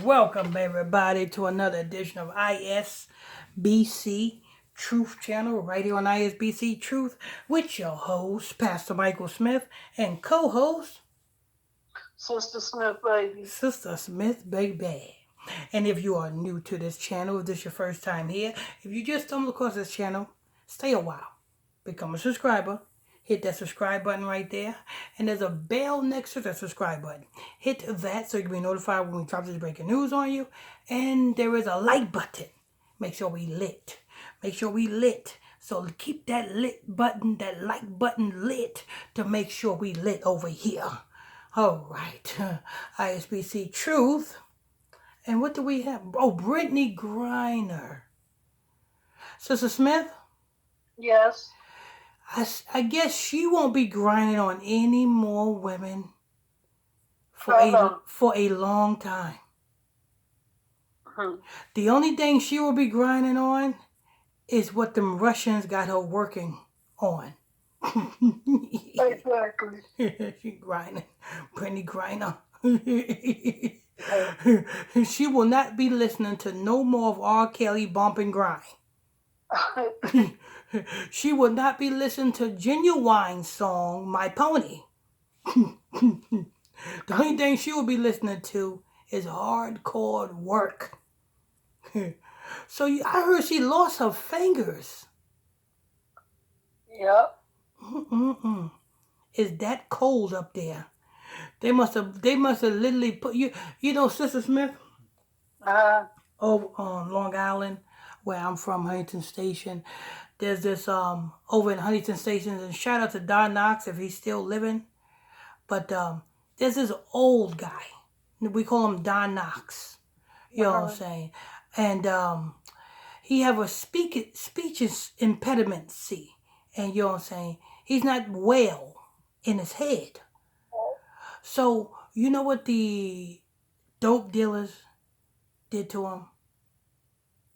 Welcome everybody to another edition of ISBC Truth Channel right here on ISBC Truth with your host, Pastor Michael Smith, and co-host, Sister Smith, baby. Sister Smith, baby. And if you are new to this channel, if this is your first time here, if you just stumbled across this channel, stay a while. Become a subscriber. Hit that subscribe button right there. And there's a bell next to the subscribe button. Hit that so you can be notified when we drop this breaking news on you. And there is a like button. Make sure we lit. Make sure we lit. So keep that lit button, that like button lit to make sure we lit over here. All right. ISBC Truth. And what do we have? Oh, Britney Griner. Sister Smith? Yes. I guess she won't be grinding on any more women for a long time. The only thing she will be grinding on is what them Russians got her working on. Exactly. She grinding. Britney Griner. She will not be listening to no more of R. Kelly bump and grind. She will not be listening to Genuine's song, My Pony. The only thing she will be listening to is hardcore work. So I heard she lost her fingers. Yep. It's that cold up there. They must have literally put you know, Sister Smith? Over on Long Island, where I'm from, Huntington Station. There's this over in Huntington Station, and shout out to Don Knox if he's still living. But there's this old guy. We call him Don Knox. You know what I'm saying? And he have a speech impediment, see. And you know what I'm saying? He's not well in his head. So you know what the dope dealers did to him?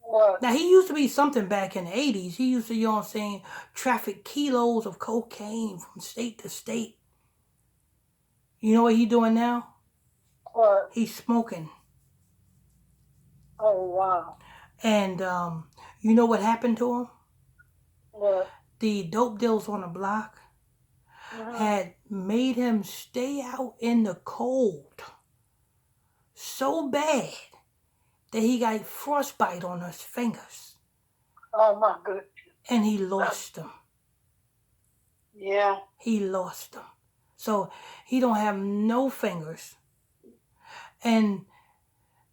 What? Now, he used to be something back in the 80s. He used to, you know what I'm saying, traffic kilos of cocaine from state to state. You know what he doing now? What? He's smoking. Oh, wow. And you know what happened to him? What? The dope dealers on the block had made him stay out in the cold so bad that he got frostbite on his fingers. Oh, my goodness. And he lost them. Yeah. He lost them. So he don't have no fingers. And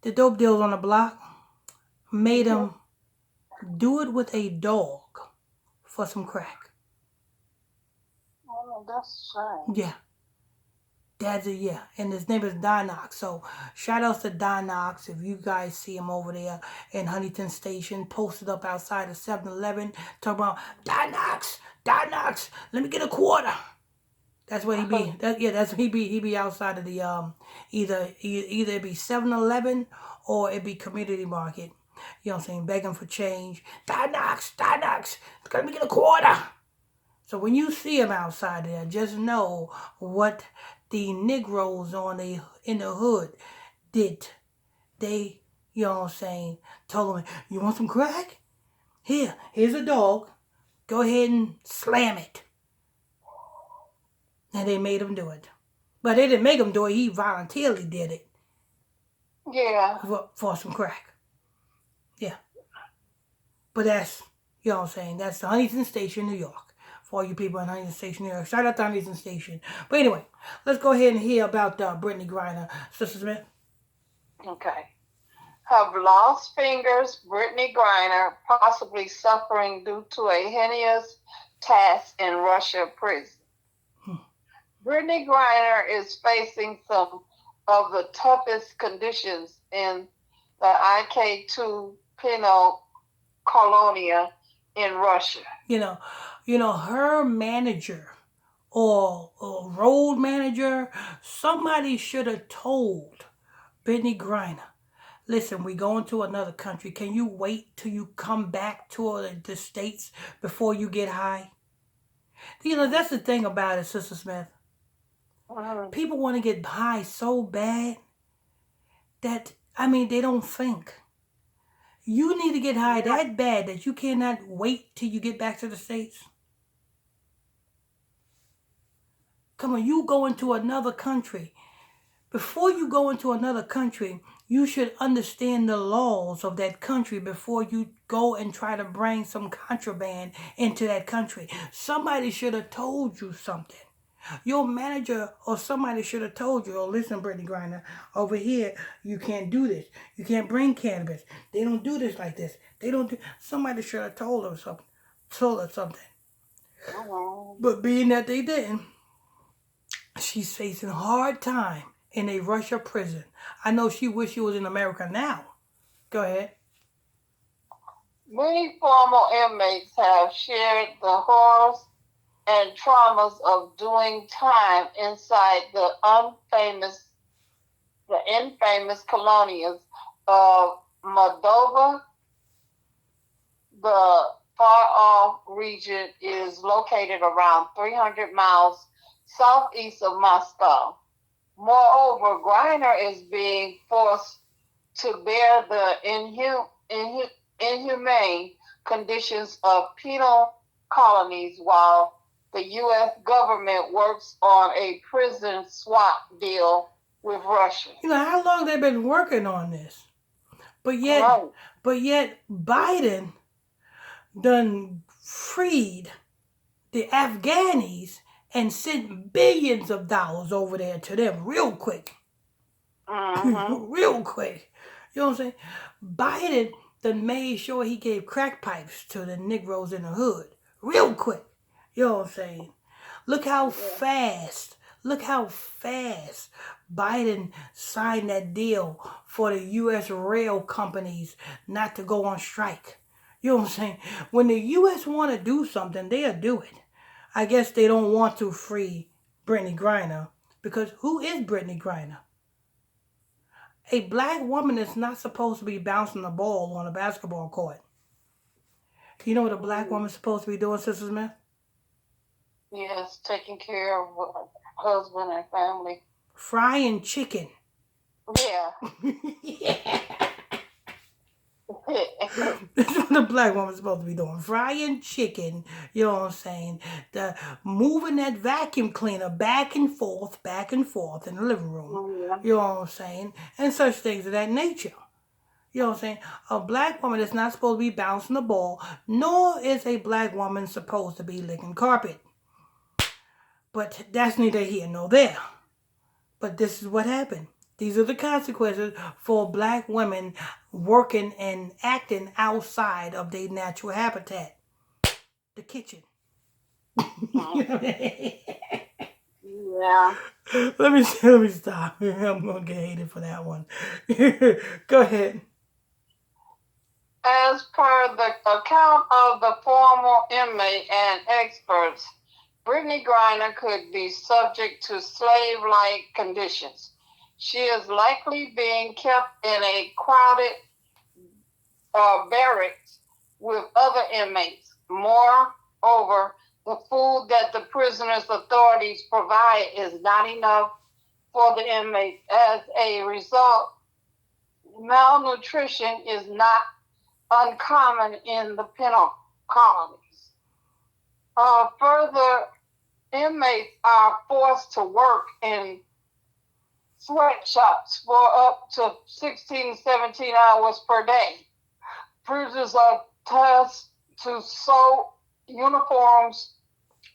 the dope dealers on the block made him do it with a dog for some crack. Oh, that's a shame. Yeah. And his name is Don Knox. So shout outs to Don Knox. If you guys see him over there in Huntington Station, posted up outside of 7-Eleven, talking about Don Knox, let me get a quarter. That's where he be. That's he be. He be outside of the either it be 7-Eleven or it be Community Market. You know what I'm saying? Begging for change. Don Knox, let me get a quarter. So when you see him outside there, just know what the Negroes in the hood did. They, you know what I'm saying, told him, you want some crack? Here's a dog. Go ahead and slam it. And they made him do it. But they didn't make him do it. He voluntarily did it. Yeah. For some crack. Yeah. But that's, you know what I'm saying, that's the Huntington Station, New York. For all you people in Huntington Station, New York. Shout out to Huntington Station. But anyway, let's go ahead and hear about Britney Griner. Sister Smith? Okay. Have lost fingers, Britney Griner possibly suffering due to a heinous task in Russia prison. Britney Griner is facing some of the toughest conditions in the IK2 penal colonia in Russia. You know, her manager or road manager, somebody should have told Britney Griner, listen, we going to another country. Can you wait till you come back to the States before you get high? You know, that's the thing about it, Sister Smith. People want to get high so bad that I mean, they don't think. You need to get high Yeah. that bad that you cannot wait till you get back to the States. Come on, you go into another country. Before you go into another country, you should understand the laws of that country before you go and try to bring some contraband into that country. Somebody should have told you something. Your manager or somebody should have told you, oh, listen, Brittany Griner, over here, you can't do this. You can't bring cannabis. They don't do this like this. They don't do. Somebody should have told her something. Told her something. Mhm. But being that they didn't, she's facing a hard time in a Russia prison. I know she wish she was in America now. Go ahead. Many former inmates have shared the horrors and traumas of doing time inside the infamous colonies of Moldova. The far-off region is located around 300 miles southeast of Moscow. Moreover, Griner is being forced to bear the inhumane conditions of penal colonies while the U.S. government works on a prison swap deal with Russia. You know how long they've been working on this, but yet, Right. but yet Biden done freed the Afghanis and sent billions of dollars over there to them real quick. Mm-hmm. Real quick. You know what I'm saying? Biden done made sure he gave crack pipes to the Negroes in the hood. Real quick. You know what I'm saying? Look how Yeah. fast, look how fast Biden signed that deal for the U.S. rail companies not to go on strike. You know what I'm saying? When the U.S. want to do something, they'll do it. I guess they don't want to free Brittany Griner because who is Brittany Griner? A black woman is not supposed to be bouncing the ball on a basketball court. You know what a black Mm. woman's supposed to be doing, Sister Smith? Yes, taking care of husband and family. Frying chicken. Yeah. Yeah. That's what the black woman's supposed to be doing. Frying chicken, you know what I'm saying? The moving that vacuum cleaner back and forth in the living room. Yeah. You know what I'm saying? And such things of that nature. You know what I'm saying? A black woman is not supposed to be bouncing the ball, nor is a black woman supposed to be licking carpet. But that's neither here nor there. But this is what happened. These are the consequences for black women working and acting outside of their natural habitat, the kitchen. Mhm. let Yeah. me stop. I'm gonna get hated for that one. Go ahead. As per the account of the former inmate and experts, Brittany Griner could be subject to slave-like conditions. She is likely being kept in a crowded barracks with other inmates. Moreover, the food that the prisoners' authorities provide is not enough for the inmates. As a result, malnutrition is not uncommon in the penal colonies. Further, inmates are forced to work in sweatshops for up to 16, 17 hours per day. Prisoners are tasked to sew uniforms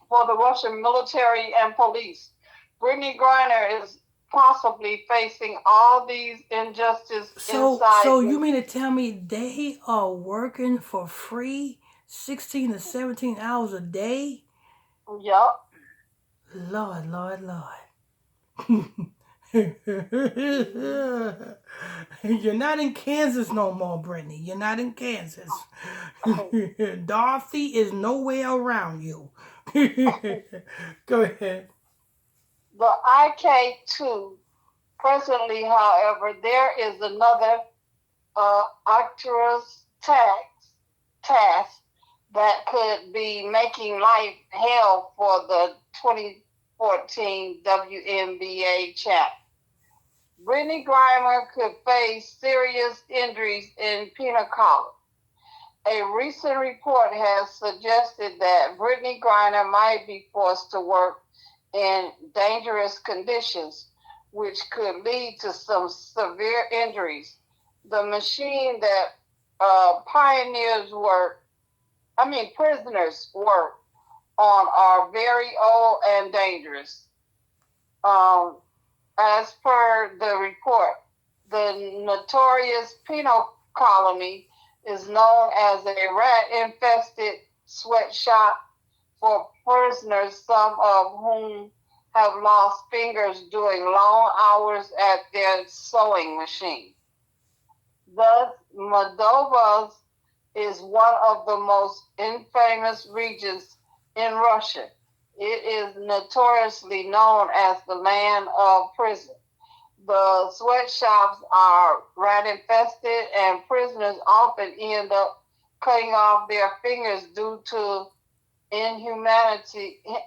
for the Russian military and police. Brittany Griner is possibly facing all these injustices So inside you the. mean to tell me they are working for free 16 to 17 hours a day? Yup. Lord, Lord, Lord. You're not in Kansas no more, Brittany. You're not in Kansas. Dorothy is nowhere around you. Go ahead. The IK2. Presently, however, there is another arduous task that could be making life hell for the 2014 WNBA champ. Brittany Griner could face serious injuries in penal collar. A recent report has suggested that Brittany Griner might be forced to work in dangerous conditions, which could lead to some severe injuries. The machine that prisoners work on are very old and dangerous. Um, as per the report, the notorious penal colony is known as a rat-infested sweatshop for prisoners, some of whom have lost fingers doing long hours at their sewing machine. Thus, Moldova is one of the most infamous regions in Russia. It is notoriously known as the land of prison. The sweatshops are rat infested, and prisoners often end up cutting off their fingers due to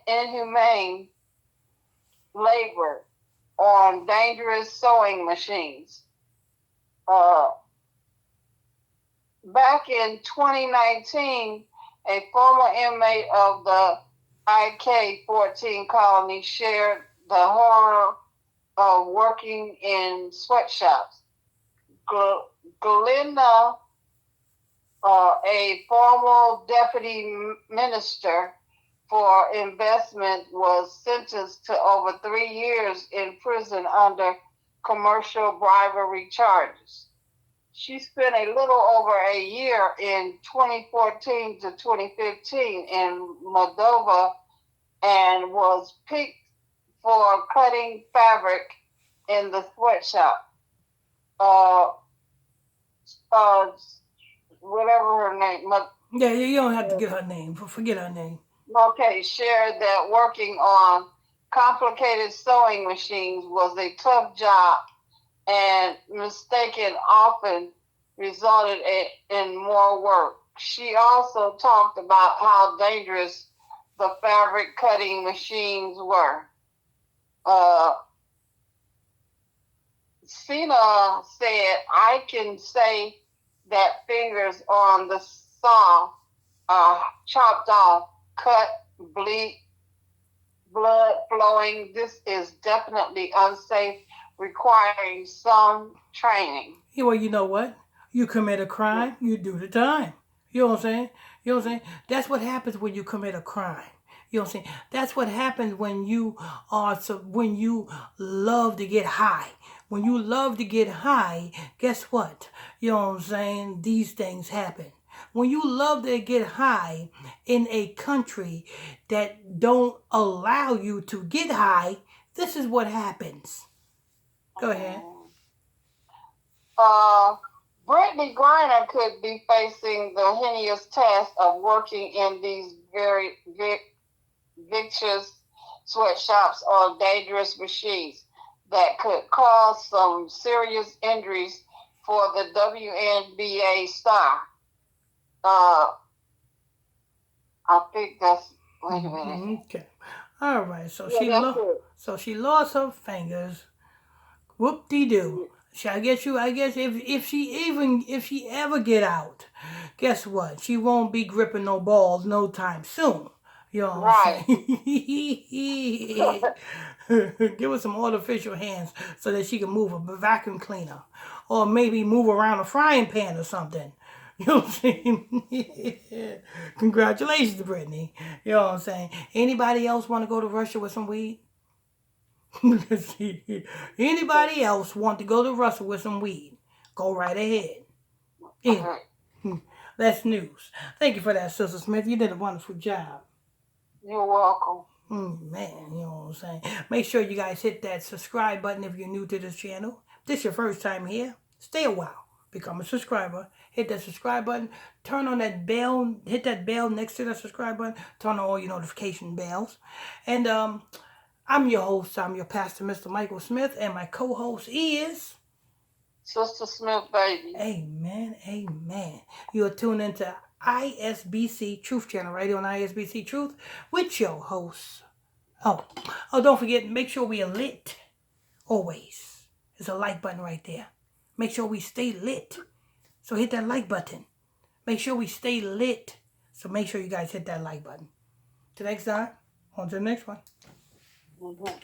inhumane labor on dangerous sewing machines. Uh, Back in 2019, a former inmate of the IK-14 colony shared the horror of working in sweatshops. Glinda, a former deputy minister for investment, was sentenced to over 3 years in prison under commercial bribery charges. She spent a little over a year in 2014 to 2015 in Moldova and was picked for cutting fabric in the sweatshop. Whatever her name. Yeah, you don't have to get her name. Forget her name. Okay, shared that working on complicated sewing machines was a tough job, and mistaken often resulted in more work. She also talked about how dangerous the fabric cutting machines were. Sina said, I can say that fingers on the saw are chopped off, cut, bleed, blood flowing. This is definitely unsafe, requiring some training. Yeah, well, you know what? You commit a crime, you do the time. You know what I'm saying? You know what I'm saying? That's what happens when you commit a crime. You know what I'm saying? That's what happens when when you love to get high. When you love to get high, guess what? You know what I'm saying? These things happen. When you love to get high in a country that don't allow you to get high, this is what happens. Go ahead. Uh, Brittany Griner could be facing the heinous task of working in these very vicious sweatshops or dangerous machines that could cause some serious injuries for the WNBA star. I think that's. Wait a minute. Okay. All right. So Yeah, that's it. she lost her fingers. Whoop de doo. I guess you. I guess if she ever get out, guess what? She won't be gripping no balls no time soon. You know what Right. I'm saying? Give her some artificial hands so that she can move a vacuum cleaner, or maybe move around a frying pan or something. You know what I'm saying? Congratulations, Brittany. You know what I'm saying? Anybody else want to go to Russia with some weed? Anybody else want to go to Russia with some weed? Go right ahead. Anyway, that's news. Thank you for that, Sister Smith. You did a wonderful job. You're welcome. Man, you know what I'm saying? Make sure you guys hit that subscribe button if you're new to this channel. If this is your first time here, stay a while. Become a subscriber. Hit that subscribe button. Turn on that bell. Hit that bell next to the subscribe button. Turn on all your notification bells. And I'm your host. I'm your pastor, Mr. Michael Smith. And my co-host is... Sister Smith, baby. Amen. Amen. You are tuned into ISBC Truth Channel right here on ISBC Truth with your host. Oh, don't forget, make sure we are lit always. There's a like button right there. Make sure we stay lit. So hit that like button. Make sure we stay lit. So make sure you guys hit that like button. Till next time, on to the next one. Mhm.